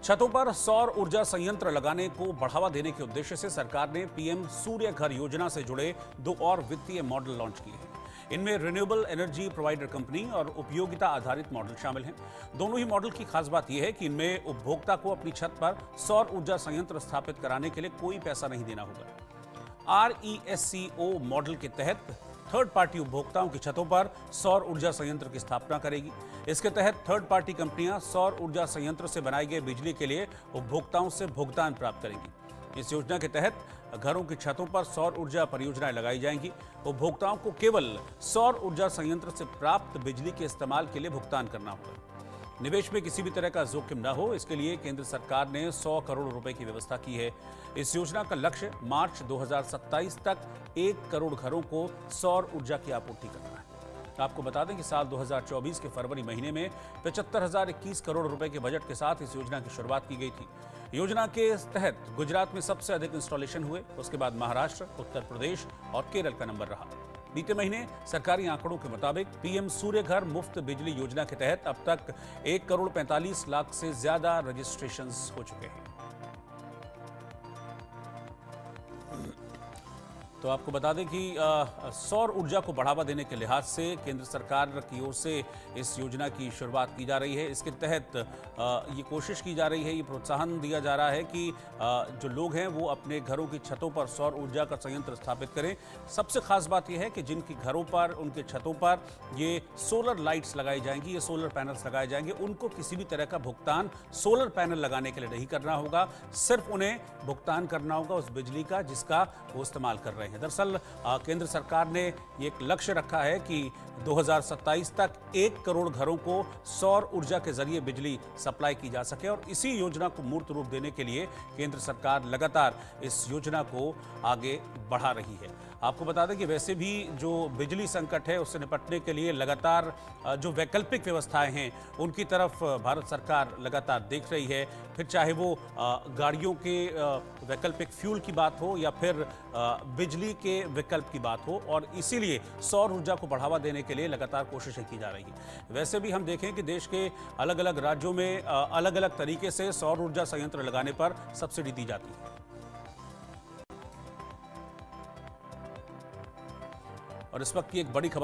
छतों पर सौर ऊर्जा संयंत्र लगाने को बढ़ावा देने के उद्देश्य से सरकार ने पीएम सूर्य घर योजना से जुड़े 2 और वित्तीय मॉडल लॉन्च किए हैं। इनमें रिन्यूएबल एनर्जी प्रोवाइडर कंपनी और उपयोगिता आधारित मॉडल शामिल हैं। दोनों ही मॉडल की खास बात यह है कि इनमें उपभोक्ता को अपनी छत पर सौर ऊर्जा संयंत्र स्थापित कराने के लिए कोई पैसा नहीं देना होगा। RESCO मॉडल के तहत थर्ड पार्टी उपभोक्ताओं की छतों पर सौर ऊर्जा संयंत्र की स्थापना करेगी। इसके तहत थर्ड पार्टी कंपनियां सौर ऊर्जा संयंत्र से बनाई गई बिजली के लिए उपभोक्ताओं से भुगतान प्राप्त करेंगी। इस योजना के तहत घरों की छतों पर सौर ऊर्जा परियोजनाएं लगाई जाएंगी। उपभोक्ताओं को केवल सौर ऊर्जा संयंत्र से प्राप्त बिजली के इस्तेमाल के लिए भुगतान करना होगा। निवेश में किसी भी तरह का जोखिम न हो, इसके लिए केंद्र सरकार ने 100 करोड़ रुपए की व्यवस्था की है। इस योजना का लक्ष्य मार्च 2027 तक 1 करोड़ घरों को सौर ऊर्जा की आपूर्ति करना है। आपको बता दें कि साल 2024 के फरवरी महीने में 75,021 करोड़ रुपए के बजट के साथ इस योजना की शुरुआत की गई थी। योजना के तहत गुजरात में सबसे अधिक इंस्टॉलेशन हुए, उसके बाद महाराष्ट्र, उत्तर प्रदेश और केरल का नंबर रहा। बीते महीने सरकारी आंकड़ों के मुताबिक पीएम सूर्य घर मुफ्त बिजली योजना के तहत अब तक 1 करोड़ 45 लाख से ज्यादा रजिस्ट्रेशंस हो चुके हैं। तो आपको बता दें कि सौर ऊर्जा को बढ़ावा देने के लिहाज से केंद्र सरकार की ओर से इस योजना की शुरुआत की जा रही है। इसके तहत ये कोशिश की जा रही है, ये प्रोत्साहन दिया जा रहा है कि जो लोग हैं वो अपने घरों की छतों पर सौर ऊर्जा का संयंत्र स्थापित करें। सबसे खास बात यह है कि जिनकी घरों पर, उनके छतों पर ये सोलर लाइट्स लगाई जाएंगी, ये सोलर पैनल्स लगाए जाएंगे, उनको किसी भी तरह का भुगतान सोलर पैनल लगाने के लिए नहीं करना होगा। सिर्फ उन्हें भुगतान करना होगा उस बिजली का जिसका वो इस्तेमाल कर रहे हैं। दरअसल केंद्र सरकार ने एक लक्ष्य रखा है कि 2027 तक 1 करोड़ घरों को सौर ऊर्जा के जरिए बिजली सप्लाई की जा सके और इसी योजना को मूर्त रूप देने के लिए केंद्र सरकार लगातार इस योजना को आगे बढ़ा रही है। आपको बता दें कि वैसे भी जो बिजली संकट है उससे निपटने के लिए लगातार जो वैकल्पिक व्यवस्थाएं हैं उनकी तरफ भारत सरकार लगातार देख रही है। फिर चाहे वो गाड़ियों के वैकल्पिक फ्यूल की बात हो या फिर बिजली के विकल्प की बात हो, और इसीलिए सौर ऊर्जा को बढ़ावा देने के लिए लगातार कोशिशें की जा रही हैं। वैसे भी हम देखें कि देश के अलग अलग राज्यों में अलग अलग तरीके से सौर ऊर्जा संयंत्र लगाने पर सब्सिडी दी जाती है। और इस वक्त की एक बड़ी खबर